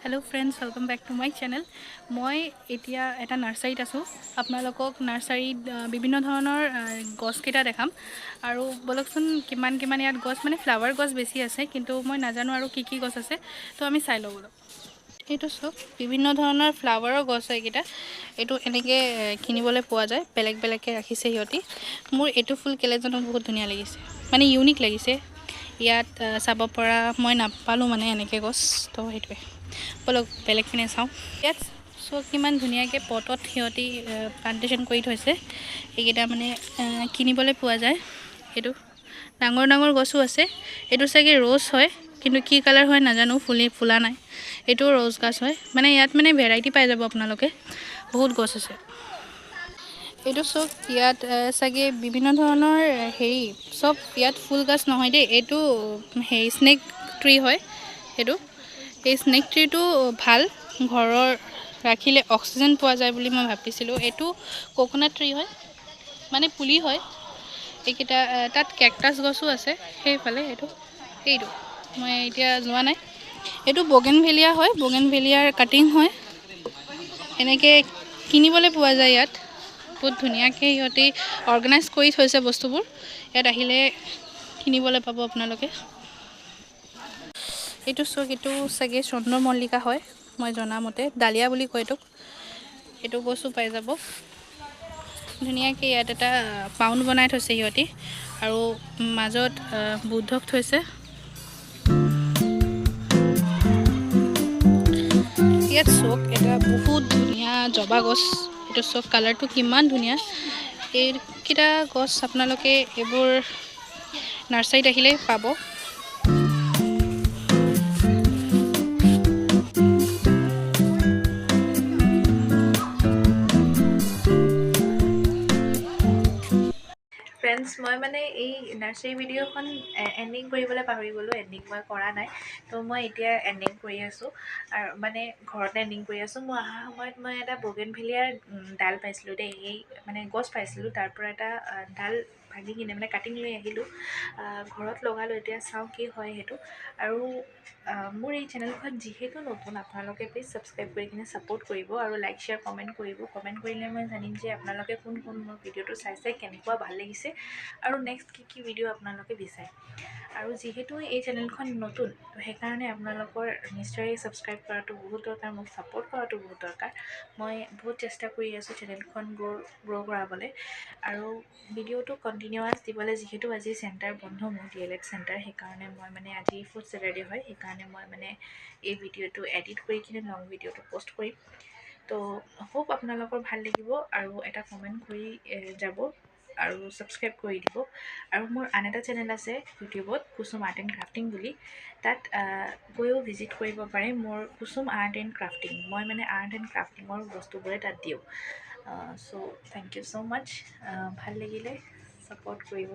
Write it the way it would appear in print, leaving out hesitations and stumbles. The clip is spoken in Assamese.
Hello friends welcome back to my channel. मैं एतिया एटा नार्सारीत आसो आपनालोকক नार्सारीत विभिन्न धৰণৰ गছकेइटा देखाम আৰু বলকচোন কিমান কিমান ইয়াত গছ মানে ফ্লাৱাৰ গছ বেছি আছে কিন্তু মই নাজানো আৰু কি গছ আছে তো আমি চাই লওঁ বলক। এইটো সব বিভিন্ন ধৰণৰ ফ্লাৱাৰৰ গছ হয় এইকেইটা। এইটো এনেকৈ কিনিবলৈ পোৱা যায়, বেলেগ বেলেগকৈ ৰাখিছে সিহঁতি। মোৰ এইটো ফুল কেলেজনক বহুত ধুনীয়া লাগিছে, মানে ইউনিক লাগিছে। ইয়াত চাব পৰা মই নাপালোঁ মানে এনেকৈ গছ, তো সেইটোৱে। বলক বেলেগখিনি চাওঁ। ইয়াত চব কিমান ধুনীয়াকৈ পটত সিহঁতি প্লান্টেশ্যন কৰি থৈছে। এইকেইটা মানে কিনিবলৈ পোৱা যায়। এইটো ডাঙৰ ডাঙৰ গছো আছে। এইটো চাগে ৰ'জ হয়, কিন্তু কি কালাৰ হয় নাজানো, ফুলা নাই। এইটো ৰ'জ গছ হয়, মানে ইয়াত মানে ভেৰাইটি পাই যাব আপোনালোকে, বহুত গছ আছে। এইটো চব ইয়াত চাগে বিভিন্ন ধৰণৰ হেৰি, চব ইয়াত ফুল গছ নহয় দেই। এইটো হেৰি স্নেক ট্ৰী হয়। সেইটো এই স্নেক ট্ৰীটো ভাল, ঘৰৰ ৰাখিলে অক্সিজেন পোৱা যায় বুলি মই ভাবিছিলোঁ। এইটো কোকোনাট ট্ৰী হয়, মানে পুলি হয়। এইকেইটা তাত কেকটাছ গছো আছে সেইফালে। এইটো মই এতিয়া যোৱা নাই। এইটো বগেনভেলিয়া হয়, বগেনভেলিয়াৰ কাটিং হয়। এনেকৈ কিনিবলৈ পোৱা যায় ইয়াত। বহুত ধুনীয়াকৈ সিহঁতি অৰ্গেনাইজ কৰি থৈছে বস্তুবোৰ। ইয়াত আহিলে কিনিবলৈ পাব আপোনালোকে। এইটো চক, এইটো চাগে চন্দ্ৰমল্লিকা হয় মই জনামতে, ডালিয়া বুলি কয় এইটোক। এইটো গছো পাই যাব ধুনীয়াকৈ। ইয়াত এটা পাউণ্ড বনাই থৈছে সিহঁতি, আৰু মাজত বুদ্ধক থৈছে। ইয়াত চক এটা বহুত ধুনীয়া জবা গছ। এইটো চক কালাৰটো কিমান ধুনীয়া। এইকেইটা গছ আপোনালোকে এইবোৰ নাৰ্চাৰীত আহিলেই পাব। ফ্ৰেণ্ডছ, মই মানে এই নাৰ্চাৰী ভিডিঅ'খন এণ্ডিং কৰিবলৈ পাহৰি গ'লোঁ। এণ্ডিং মই কৰা নাই, তো মই এতিয়া এণ্ডিং কৰি আছোঁ। আৰু মানে ঘৰতে এণ্ডিং কৰি আছোঁ। মই অহা সময়ত মই এটা বগেনভেলিয়াৰ ডাল পাইছিলোঁ দেই, এই মানে গছ পাইছিলোঁ। তাৰ পৰা এটা ডাল ভাঙি কিনে মানে কাটিং লৈ আহিলোঁ, ঘৰত লগালোঁ। এতিয়া চাওঁ কি হয় সেইটো। আৰু মোৰ এই চেনেলখন যিহেতু নতুন, আপোনালোকে প্লিজ ছাবস্ক্ৰাইব কৰি কিনে ছাপোৰ্ট কৰিব, আৰু লাইক শ্বেয়াৰ কমেণ্ট কৰিব। কমেণ্ট কৰিলে মই জানিম যে আপোনালোকে কোন মোৰ ভিডিঅ'টো চাইছে, কেনেকুৱা ভাল লাগিছে, আৰু নেক্সট কি ভিডিঅ' আপোনালোকে বিচাৰে। আৰু যিহেতু এই চেনেলখন নতুন, তো সেইকাৰণে আপোনালোকৰ নিশ্চয় ছাবস্ক্ৰাইব কৰাটো বহুত দৰকাৰ, মোক ছাপোৰ্ট কৰাটো বহুত দৰকাৰ। মই বহুত চেষ্টা কৰি আছোঁ চেনেলখন গ্ৰ' কৰাবলৈ, আৰু ভিডিঅ'টো কণ্টিনিউৱাছ দিবলৈ। যিহেতু আজি চেণ্টাৰ বন্ধ, মোৰ DLED চেণ্টাৰ, সেইকাৰণে মই মানে আজি ফুড ছেটাৰডে হয়, সেইকাৰণে মই মানে এই ভিডিঅ'টো এডিট কৰি কিনে লং ভিডিঅ'টো পষ্ট কৰিম। তো হোপ আপোনালোকৰ ভাল লাগিব, আৰু এটা কমেণ্ট কৰি যাব, আৰু ছাবস্ক্ৰাইব কৰি দিব। আৰু মোৰ আন এটা চেনেল আছে ইউটিউবত, কুসুম আৰ্ট এণ্ড ক্ৰাফটিং বুলি। তাত গৈও ভিজিট কৰিব পাৰে, মোৰ কুসুম আৰ্ট এণ্ড ক্ৰাফটিং। মই মানে আৰ্ট এণ্ড ক্ৰাফটিঙৰ বস্তুবোৰে তাত দিওঁ। চ' থেংক ইউ ছ' মাছ। ভাল লাগিলে ছাপোৰ্ট কৰিব।